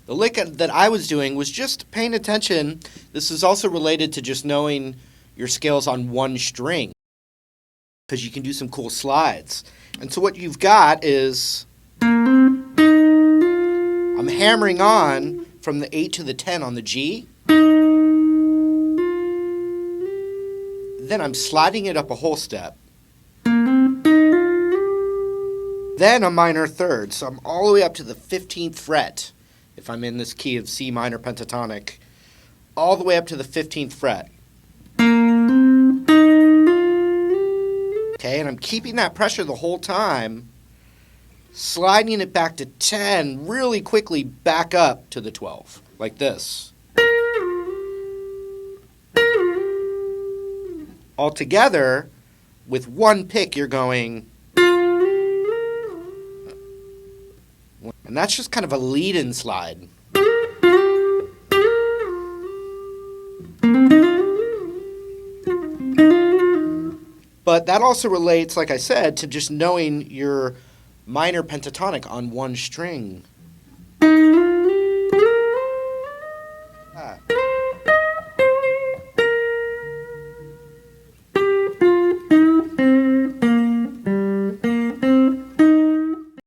The lick that I was doing was just paying attention. This is also related to just knowing your scales on one string, because you can do some cool slides. And so what you've got is I'm hammering on from the 8 to the 10 on the G. Then I'm sliding it up a whole step. Then a minor third, so I'm all the way up to the 15th fret. If I'm in this key of C minor pentatonic, all the way up to the 15th fret. Okay, and I'm keeping that pressure the whole time, sliding it back to 10 really quickly back up to the 12, like this. Altogether, with one pick, you're going, and that's just kind of a lead-in slide. But that also relates, like I said, to just knowing your minor pentatonic on one string.